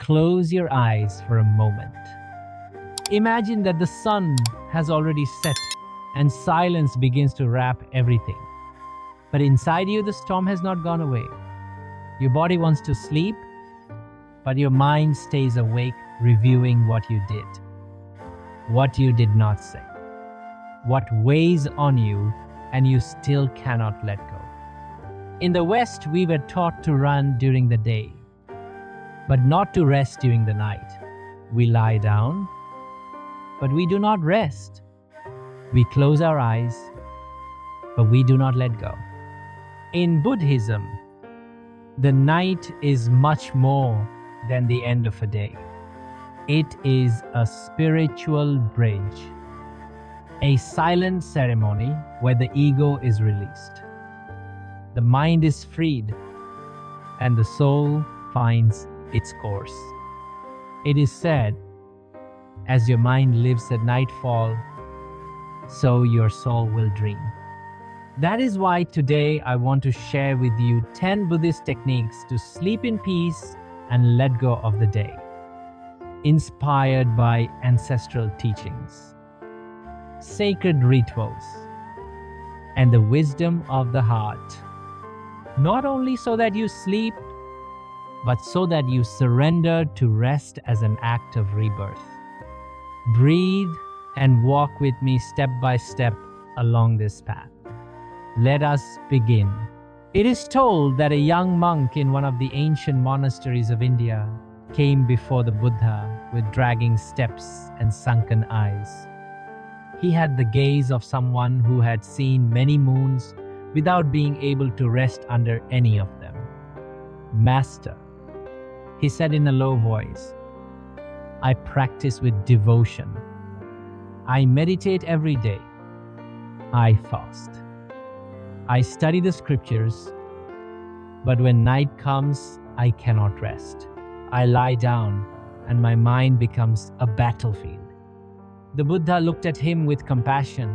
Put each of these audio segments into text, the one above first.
close your eyes for a moment. Imagine that the sun has already set and silence begins to wrap everything. But inside you, the storm has not gone away. Your body wants to sleep, but your mind stays awake, reviewing what you did, what you did not say, what weighs on you, and you still cannot let go. In the West, we were taught to run during the day, but not to rest during the night. We lie down, but we do not rest. We close our eyes, but we do not let go. In Buddhism, the night is much more than the end of a day. It is a spiritual bridge, a silent ceremony where the ego is released. The mind is freed, and the soul finds its course. It is said, as your mind lives at nightfall, so your soul will dream. That is why today I want to share with you 10 Buddhist techniques to sleep in peace and let go of the day, inspired by ancestral teachings, sacred rituals, and the wisdom of the heart. Not only so that you sleep, but so that you surrender to rest as an act of rebirth. Breathe and walk with me step by step along this path. Let us begin. It is told that a young monk in one of the ancient monasteries of India came before the Buddha with dragging steps and sunken eyes. He had the gaze of someone who had seen many moons without being able to rest under any of them. "Master," he said in a low voice, "I practice with devotion. I meditate every day. I fast. I study the scriptures, but when night comes, I cannot rest. I lie down and my mind becomes a battlefield." The Buddha looked at him with compassion.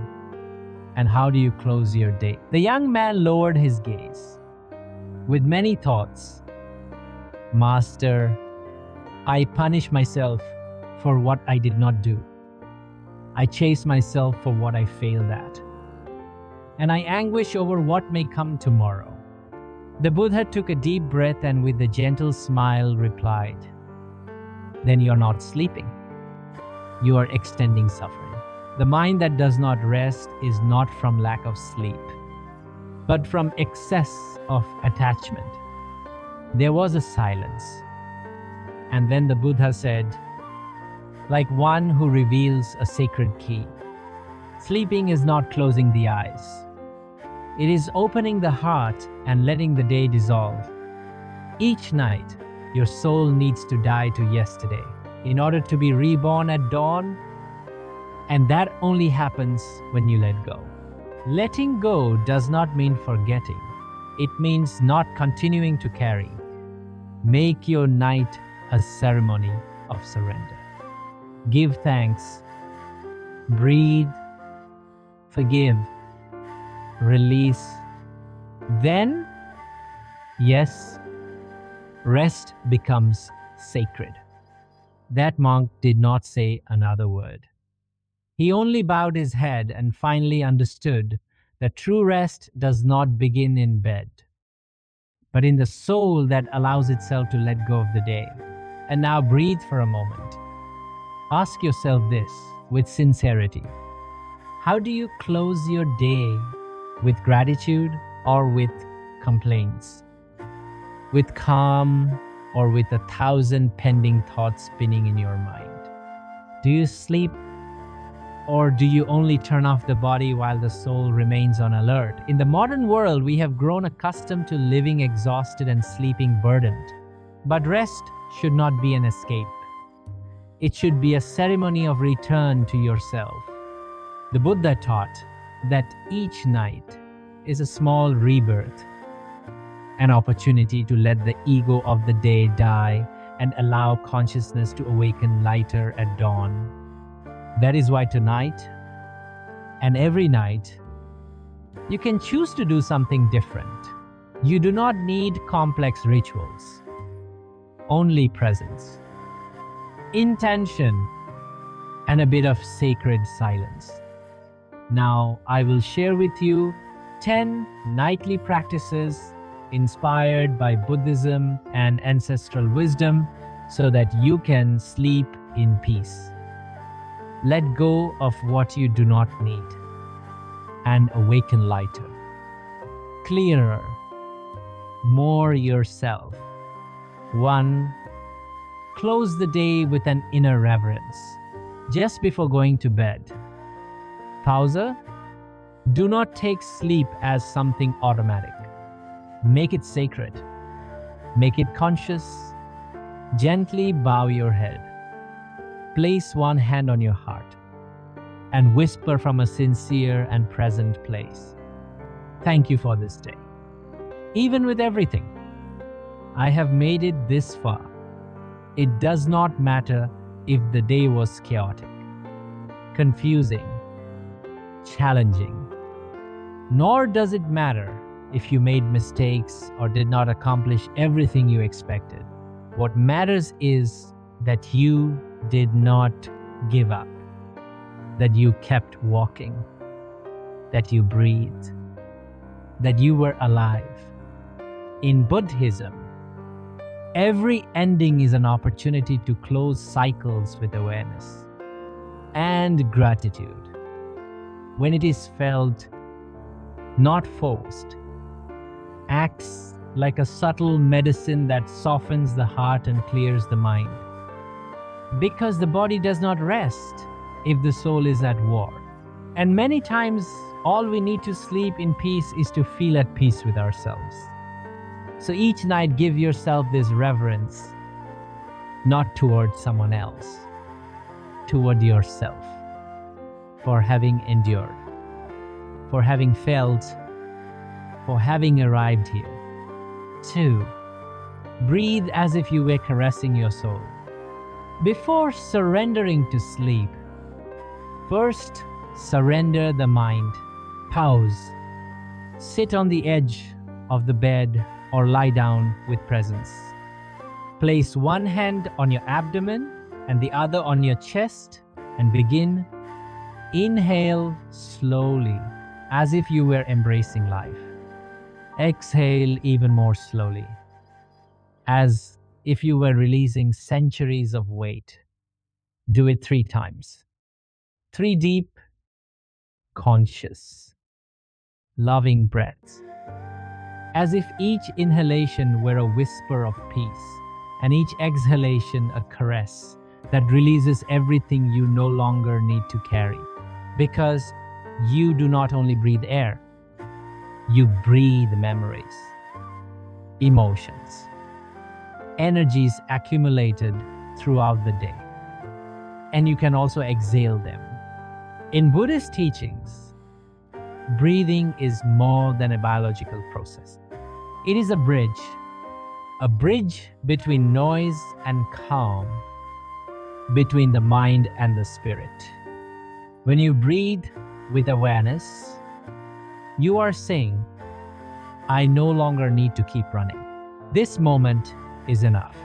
"And how do you close your day?" The young man lowered his gaze. With many thoughts, "Master, I punish myself for what I did not do. I chase myself for what I failed at. And I anguish over what may come tomorrow." The Buddha took a deep breath and with a gentle smile replied, "Then you're not sleeping. You are extending suffering. The mind that does not rest is not from lack of sleep, but from excess of attachment." There was a silence. And then the Buddha said, like one who reveals a sacred key, sleeping is not closing the eyes. It is opening the heart and letting the day dissolve. Each night, your soul needs to die to yesterday in order to be reborn at dawn, and that only happens when you let go. Letting go does not mean forgetting. It means not continuing to carry. Make your night a ceremony of surrender. Give thanks. Breathe. Forgive. Release. Then, yes, rest becomes sacred. That monk did not say another word. He only bowed his head and finally understood that true rest does not begin in bed, but in the soul that allows itself to let go of the day. And now breathe for a moment. Ask yourself this with sincerity. How do you close your day? With gratitude or with complaints? With calm or with 1,000 pending thoughts spinning in your mind? Do you sleep, or do you only turn off the body while the soul remains on alert? In the modern world, we have grown accustomed to living exhausted and sleeping burdened. But rest should not be an escape. It should be a ceremony of return to yourself. The Buddha taught that each night is a small rebirth, an opportunity to let the ego of the day die and allow consciousness to awaken lighter at dawn. That is why tonight and every night, you can choose to do something different. You do not need complex rituals, only presence. intention, and a bit of sacred silence. Now, I will share with you 10 nightly practices inspired by Buddhism and ancestral wisdom so that you can sleep in peace. Let go of what you do not need and awaken lighter, clearer, more yourself. 1. Close the day with an inner reverence. Just before going to bed, pausa. Do not take sleep as something automatic. Make it sacred. Make it conscious. Gently bow your head. Place one hand on your heart and whisper from a sincere and present place. Thank you for this day. Even with everything, I have made it this far. It does not matter if the day was chaotic, confusing, challenging, nor does it matter if you made mistakes or did not accomplish everything you expected. What matters is that you did not give up, that you kept walking, that you breathed, that you were alive. In Buddhism, every ending is an opportunity to close cycles with awareness and gratitude. When it is felt, not forced, acts like a subtle medicine that softens the heart and clears the mind. Because the body does not rest if the soul is at war. And many times, all we need to sleep in peace is to feel at peace with ourselves. So each night, give yourself this reverence, not toward someone else, toward yourself, for having endured, for having felt, for having arrived here. 2. Breathe as if you were caressing your soul. Before surrendering to sleep, first surrender the mind. Pause. Sit on the edge of the bed or lie down with presence. Place one hand on your abdomen and the other on your chest and begin. Inhale slowly, as if you were embracing life. Exhale even more slowly, as if you were releasing centuries of weight. Do it 3 times. 3 deep, conscious, loving breaths. As if each inhalation were a whisper of peace, and each exhalation a caress that releases everything you no longer need to carry. Because you do not only breathe air, you breathe memories, emotions, energies accumulated throughout the day. And you can also exhale them. In Buddhist teachings, breathing is more than a biological process. It is a bridge between noise and calm, between the mind and the spirit. When you breathe with awareness, you are saying, I no longer need to keep running. This moment is enough.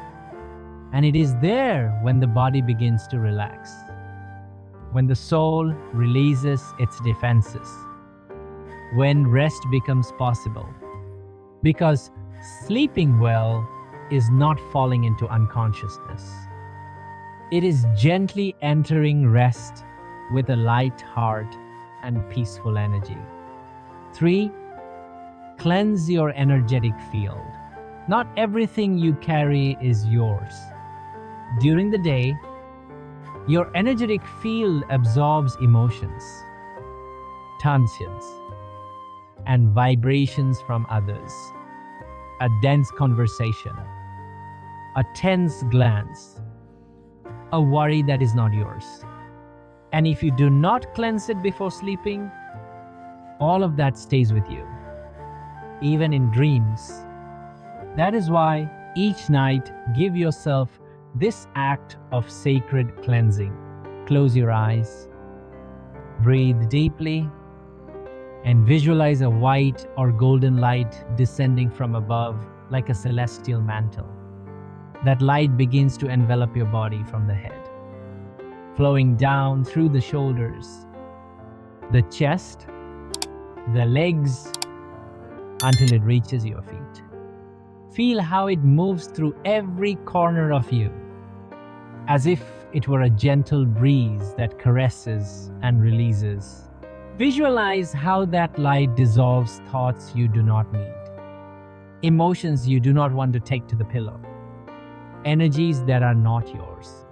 And it is there when the body begins to relax, when the soul releases its defenses, when rest becomes possible. Because sleeping well is not falling into unconsciousness. It is gently entering rest with a light heart and peaceful energy. 3. Cleanse your energetic field. Not everything you carry is yours. During the day, your energetic field absorbs emotions, tensions, and vibrations from others. A dense conversation, a tense glance, a worry that is not yours. And if you do not cleanse it before sleeping, all of that stays with you, even in dreams. That is why each night give yourself this act of sacred cleansing. Close your eyes, breathe deeply, and visualize a white or golden light descending from above like a celestial mantle. that light begins to envelop your body from the head, flowing down through the shoulders, the chest, the legs, until it reaches your feet. Feel how it moves through every corner of you, as if it were a gentle breeze that caresses and releases. Visualize how that light dissolves thoughts you do not need, emotions you do not want to take to the pillow, energies that are not yours.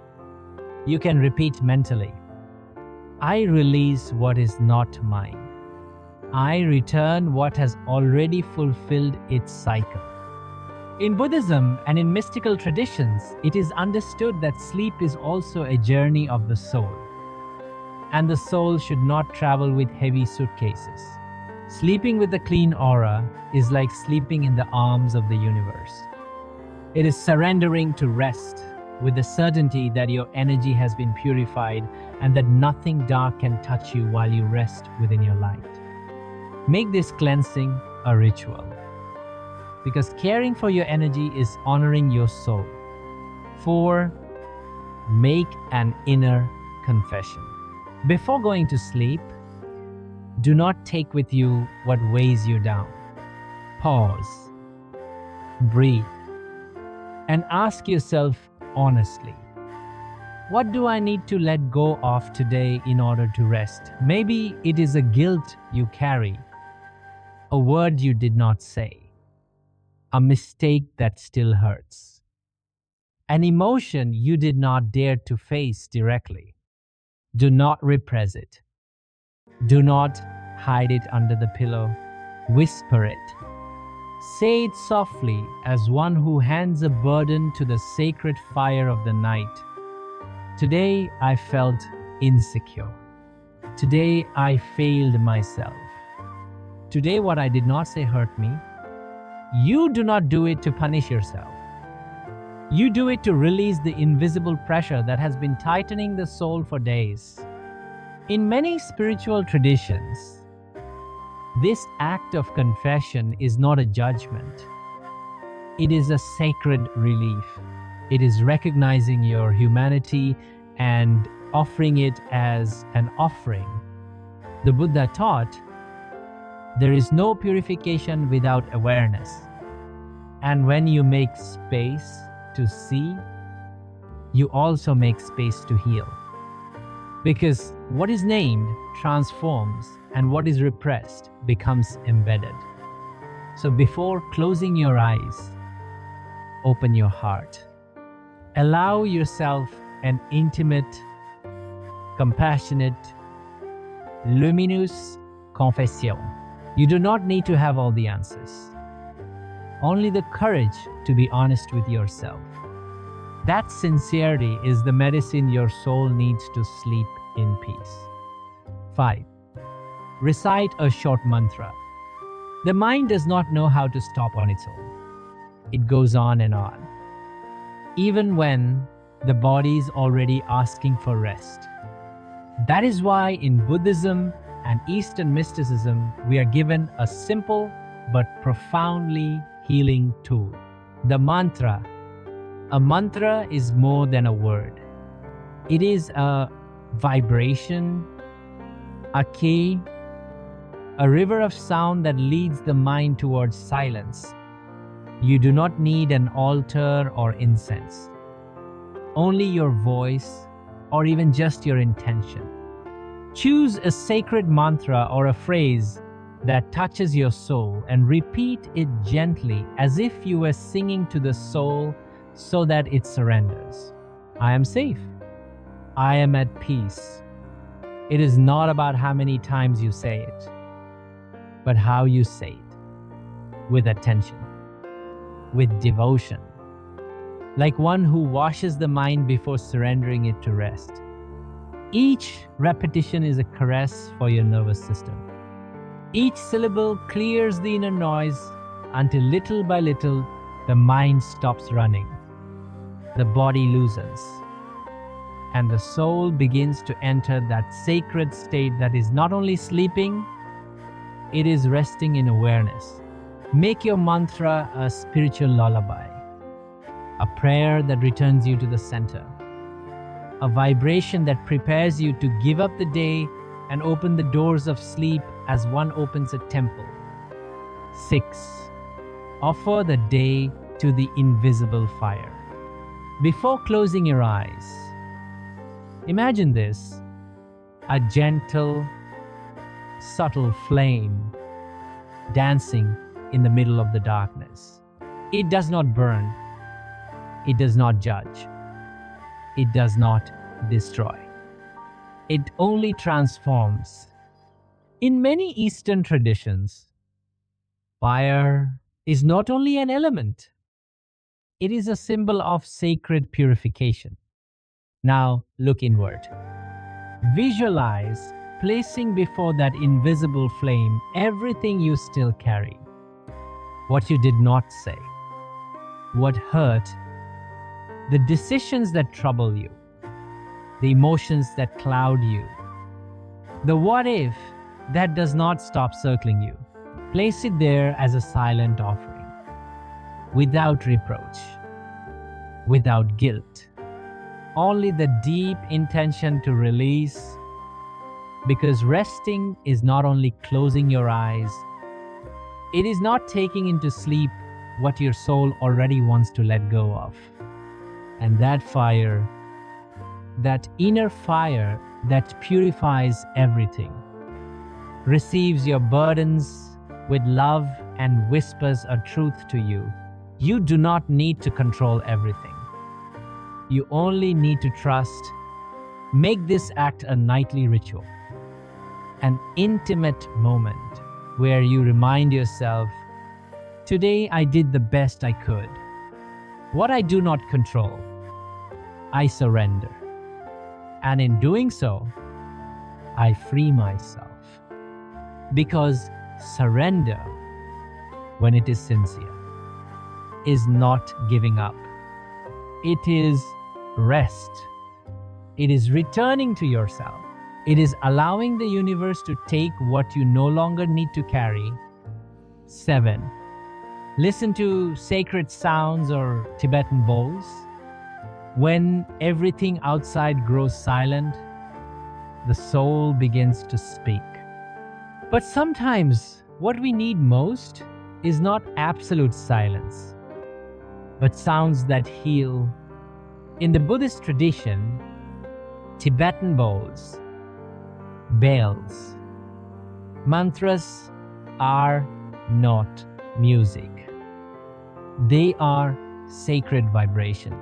You can repeat mentally, I release what is not mine. I return what has already fulfilled its cycle. In Buddhism and in mystical traditions, it is understood that sleep is also a journey of the soul, and the soul should not travel with heavy suitcases. Sleeping with a clean aura is like sleeping in the arms of the universe. It is surrendering to rest with the certainty that your energy has been purified and that nothing dark can touch you while you rest within your light. Make this cleansing a ritual, because caring for your energy is honoring your soul. 4. Make an inner confession. Before going to sleep, do not take with you what weighs you down. Pause, breathe, and ask yourself honestly, what do I need to let go of today in order to rest? Maybe it is a guilt you carry, a word you did not say, a mistake that still hurts, an emotion you did not dare to face directly. Do not repress it. Do not hide it under the pillow. Whisper it. Say it softly as one who hands a burden to the sacred fire of the night. Today I felt insecure. Today I failed myself. Today what I did not say hurt me. You do not do it to punish yourself. You do it to release the invisible pressure that has been tightening the soul for days. In many spiritual traditions, this act of confession is not a judgment. It is a sacred relief. It is recognizing your humanity and offering it as an offering. The Buddha taught, there is no purification without awareness. And when you make space to see, you also make space to heal. Because what is named transforms, and what is repressed becomes embedded. So before closing your eyes, open your heart. Allow yourself an intimate, compassionate, luminous confession. You do not need to have all the answers. Only the courage to be honest with yourself. That sincerity is the medicine your soul needs to sleep in peace. 5. Recite a short mantra. The mind does not know how to stop on its own. It goes on and on, even when the body is already asking for rest. That is why in Buddhism and Eastern mysticism, we are given a simple but profoundly healing tool, the mantra. A mantra is more than a word. It is a vibration, a key, a river of sound that leads the mind towards silence. You do not need an altar or incense. Only your voice, or even just your intention. Choose a sacred mantra or a phrase that touches your soul and repeat it gently as if you were singing to the soul so that it surrenders. I am safe. I am at peace. It is not about how many times you say it, but how you say it, with attention, with devotion, like one who washes the mind before surrendering it to rest. Each repetition is a caress for your nervous system. Each syllable clears the inner noise until little by little the mind stops running, the body loosens, and the soul begins to enter that sacred state that is not only sleeping, it is resting in awareness. Make your mantra a spiritual lullaby. a prayer that returns you to the center, a vibration that prepares you to give up the day and open the doors of sleep as one opens a temple. 6. Offer the day to the invisible fire. Before closing your eyes, imagine this: a gentle, subtle flame dancing in the middle of the darkness. It does not burn, it does not judge, it does not destroy. It only transforms. In many Eastern traditions, fire is not only an element, it is a symbol of sacred purification. Now look inward. Visualize placing before that invisible flame everything you still carry. What you did not say, what hurt, the decisions that trouble you, the emotions that cloud you, the what if that does not stop circling you. Place it there as a silent offering, without reproach, without guilt. Only the deep intention to release, because resting is not only closing your eyes, it is not taking into sleep what your soul already wants to let go of. And that fire, that inner fire that purifies everything, receives your burdens with love and whispers a truth to you. You do not need to control everything. You only need to trust. Make this act a nightly ritual, an intimate moment where you remind yourself, today I did the best I could. What I do not control, I surrender. And in doing so, I free myself. Because surrender, when it is sincere, is not giving up. It is rest. It is returning to yourself. It is allowing the universe to take what you no longer need to carry. 7. Listen to sacred sounds or Tibetan bowls. When everything outside grows silent, the soul begins to speak. But sometimes what we need most is not absolute silence, but sounds that heal. In the Buddhist tradition, Tibetan bowls, bells, mantras are not music. They are sacred vibration.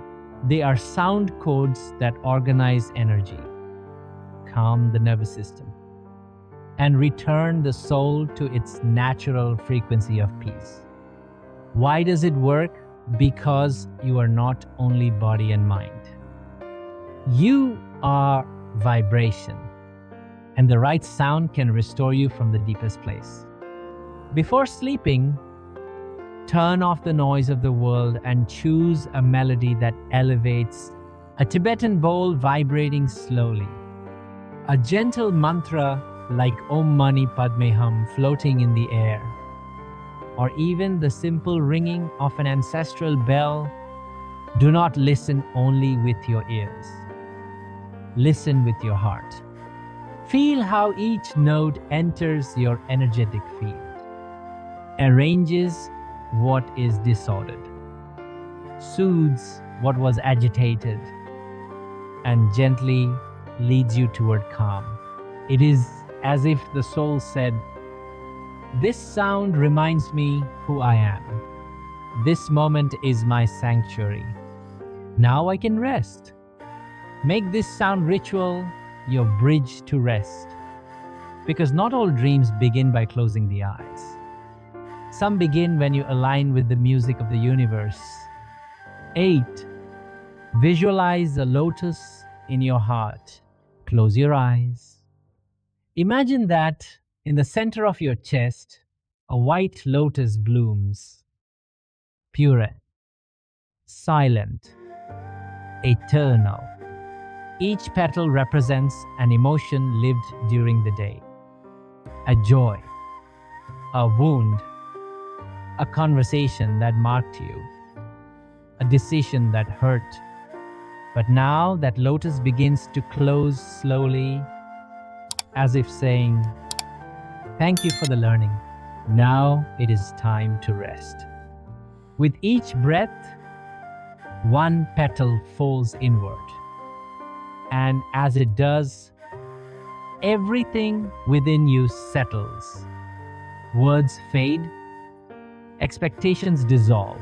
They are sound codes that organize energy, calm the nervous system, and return the soul to its natural frequency of peace. Why does it work? Because you are not only body and mind. You are vibration, and the right sound can restore you from the deepest place. Before sleeping, turn off the noise of the world and choose a melody that elevates, a Tibetan bowl vibrating slowly, a gentle mantra like Om Mani Padme Hum floating in the air, or even the simple ringing of an ancestral bell. Do not listen only with your ears. Listen with your heart. Feel how each note enters your energetic field, arranges what is disordered, soothes what was agitated, and gently leads you toward calm. It is as if the soul said, "This sound reminds me who I am. This moment is my sanctuary. Now I can rest." Make this sound ritual your bridge to rest, because not all dreams begin by closing the eyes. Some begin when you align with the music of the universe. 8. Visualize a lotus in your heart. Close your eyes. Imagine that in the center of your chest, a white lotus blooms, pure, silent, eternal. Each petal represents an emotion lived during the day, a joy, a wound, a conversation that marked you. a decision that hurt. But now that lotus begins to close slowly, as if saying, "Thank you for the learning. Now it is time to rest." With each breath, one petal falls inward. And as it does, everything within you settles. Words fade, expectations dissolve,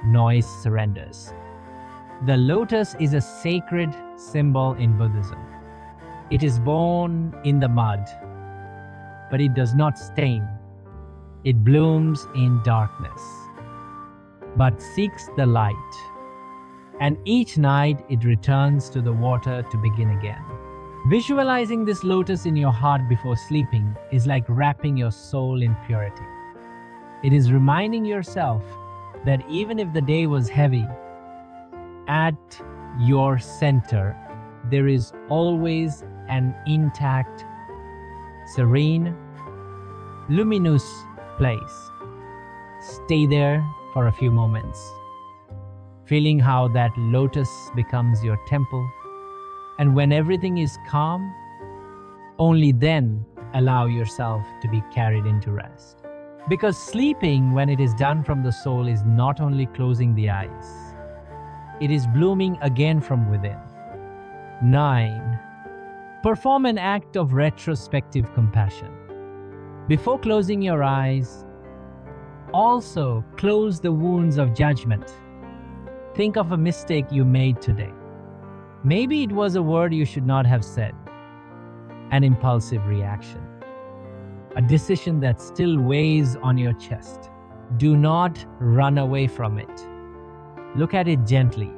noise surrenders. The lotus is a sacred symbol in Buddhism. It is born in the mud, but it does not stain. It blooms in darkness, but seeks the light. And each night it returns to the water to begin again. Visualizing this lotus in your heart before sleeping is like wrapping your soul in purity. It is reminding yourself that even if the day was heavy, at your center, there is always an intact, serene, luminous place. Stay there for a few moments, feeling how that lotus becomes your temple. And when everything is calm, only then allow yourself to be carried into rest. Because sleeping, when it is done from the soul, is not only closing the eyes, it is blooming again from within. 9. Perform an act of retrospective compassion. Before closing your eyes, also close the wounds of judgment. Think of a mistake you made today. Maybe it was a word you should not have said, an impulsive reaction, a decision that still weighs on your chest. Do not run away from it. Look at it gently,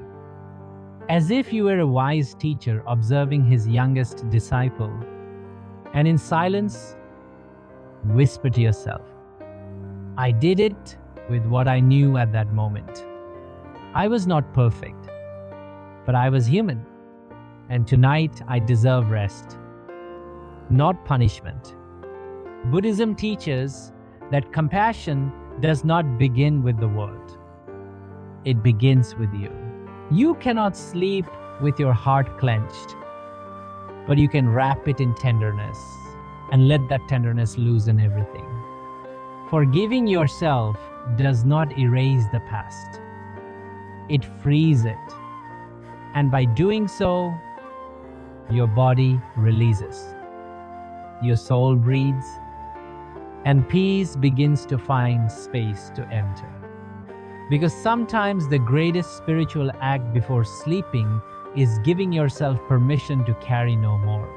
as if you were a wise teacher observing his youngest disciple, and in silence, whisper to yourself, "I did it with what I knew at that moment. I was not perfect, but I was human, and tonight I deserve rest, not punishment." Buddhism teaches that compassion does not begin with the world. It begins with you. You cannot sleep with your heart clenched, but you can wrap it in tenderness and let that tenderness loosen everything. Forgiving yourself does not erase the past. It frees it. And by doing so, your body releases. Your soul breathes, and peace begins to find space to enter. Because sometimes the greatest spiritual act before sleeping is giving yourself permission to carry no more.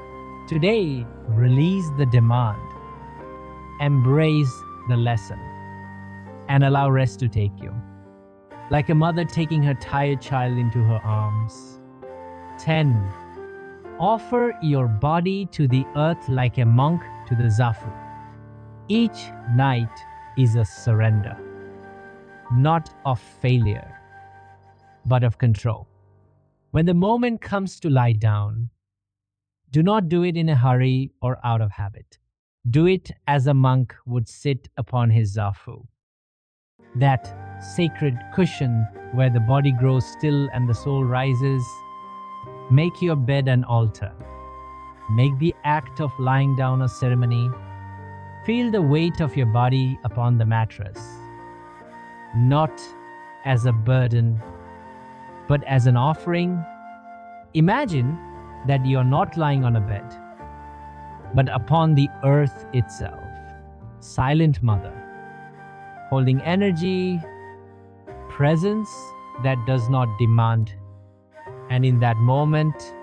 Today, release the demand, embrace the lesson, and allow rest to take you. Like a mother taking her tired child into her arms. 10. Offer your body to the earth like a monk to the zafu. Each night is a surrender, not of failure, but of control. When the moment comes to lie down, do not do it in a hurry or out of habit. Do it as a monk would sit upon his zafu, that sacred cushion where the body grows still and the soul rises. Make your bed an altar. Make the act of lying down a ceremony. Feel the weight of your body upon the mattress, not as a burden, but as an offering. Imagine that you are not lying on a bed, but upon the earth itself, silent mother, holding energy, presence that does not demand. And in that moment,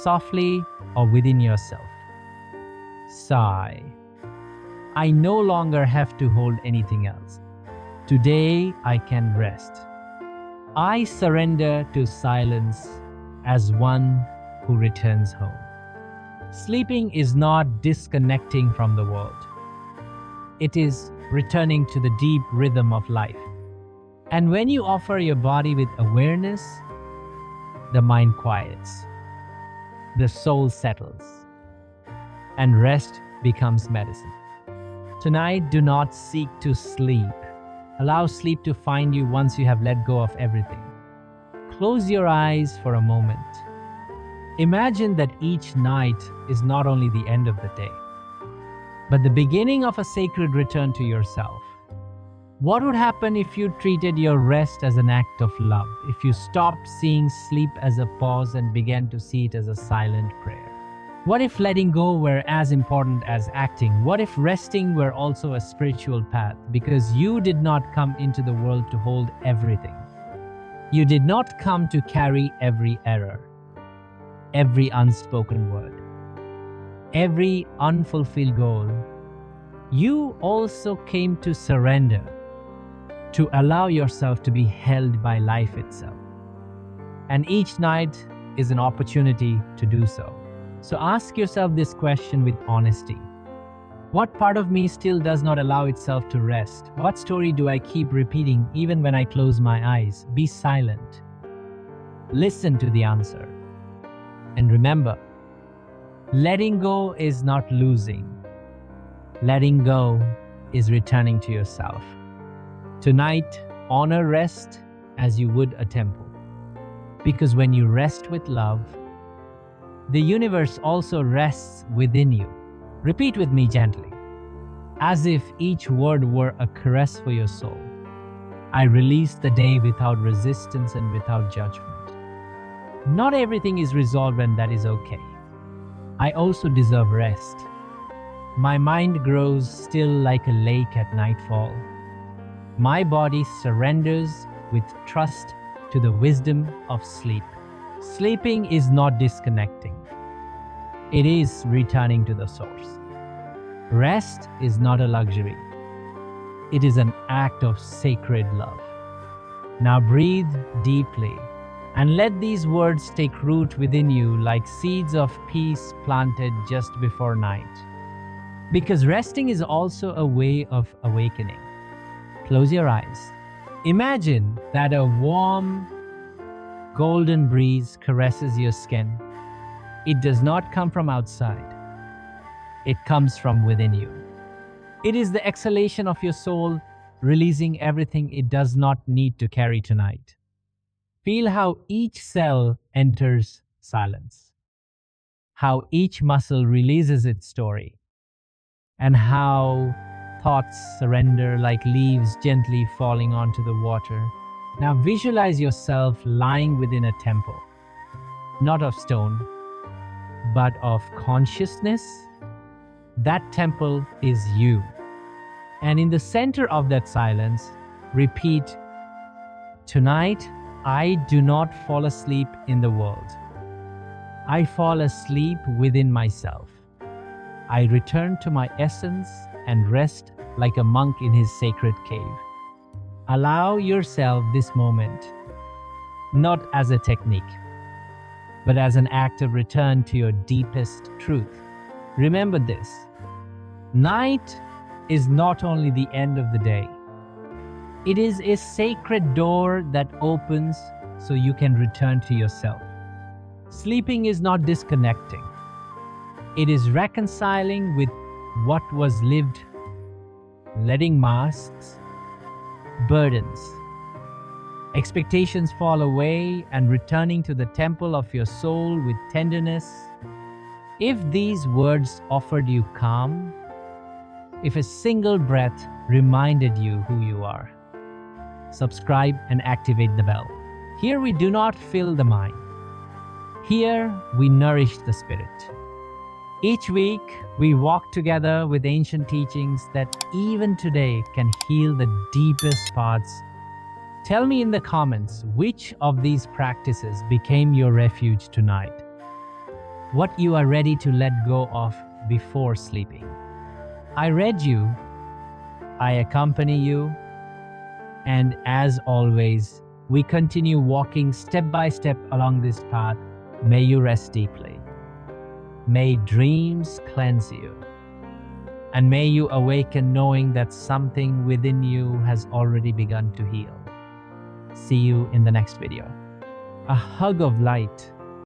softly or within yourself, sigh. I no longer have to hold anything else. Today I can rest. I surrender to silence as one who returns home. Sleeping is not disconnecting from the world. It is returning to the deep rhythm of life. And when you offer your body with awareness, the mind quiets, the soul settles, and rest becomes medicine. Tonight, do not seek to sleep. Allow sleep to find you once you have let go of everything. Close your eyes for a moment. Imagine that each night is not only the end of the day, but the beginning of a sacred return to yourself. What would happen if you treated your rest as an act of love? If you stopped seeing sleep as a pause and began to see it as a silent prayer? What if letting go were as important as acting? What if resting were also a spiritual path? Because you did not come into the world to hold everything. You did not come to carry every error, every unspoken word, every unfulfilled goal. You also came to surrender, to allow yourself to be held by life itself. And each night is an opportunity to do so. So ask yourself this question with honesty. What part of me still does not allow itself to rest? What story do I keep repeating even when I close my eyes? Be silent. Listen to the answer. And remember, letting go is not losing. Letting go is returning to yourself. Tonight, honor rest as you would a temple. Because when you rest with love, the universe also rests within you. Repeat with me gently, as if each word were a caress for your soul. I release the day without resistance and without judgment. Not everything is resolved, and that is okay. I also deserve rest. My mind grows still like a lake at nightfall. My body surrenders with trust to the wisdom of sleep. Sleeping is not disconnecting. It is returning to the source. Rest is not a luxury. It is an act of sacred love. Now breathe deeply and let these words take root within you like seeds of peace planted just before night. Because resting is also a way of awakening. Close your eyes. Imagine that a warm, golden breeze caresses your skin. It does not come from outside. It comes from within you. It is the exhalation of your soul, releasing everything it does not need to carry tonight. Feel how each cell enters silence, how each muscle releases its story, and how thoughts surrender like leaves gently falling onto the water. Now visualize yourself lying within a temple, not of stone, but of consciousness. That temple is you. And in the center of that silence, repeat, tonight, I do not fall asleep in the world. I fall asleep within myself. I return to my essence and rest like a monk in his sacred cave. Allow yourself this moment, not as a technique, but as an act of return to your deepest truth. Remember this: night is not only the end of the day, it is a sacred door that opens so you can return to yourself. Sleeping is not disconnecting, it is reconciling with what was lived, letting masks, burdens, expectations fall away, and returning to the temple of your soul with tenderness. If these words offered you calm, if a single breath reminded you who you are, subscribe and activate the bell. Here we do not fill the mind. Here we nourish the spirit. Each week, we walk together with ancient teachings that even today can heal the deepest parts. Tell me in the comments which of these practices became your refuge tonight. What you are ready to let go of before sleeping. I read you, I accompany you, and as always, we continue walking step by step along this path. May you rest deeply. May dreams cleanse you. And may you awaken knowing that something within you has already begun to heal. See you in the next video. A hug of light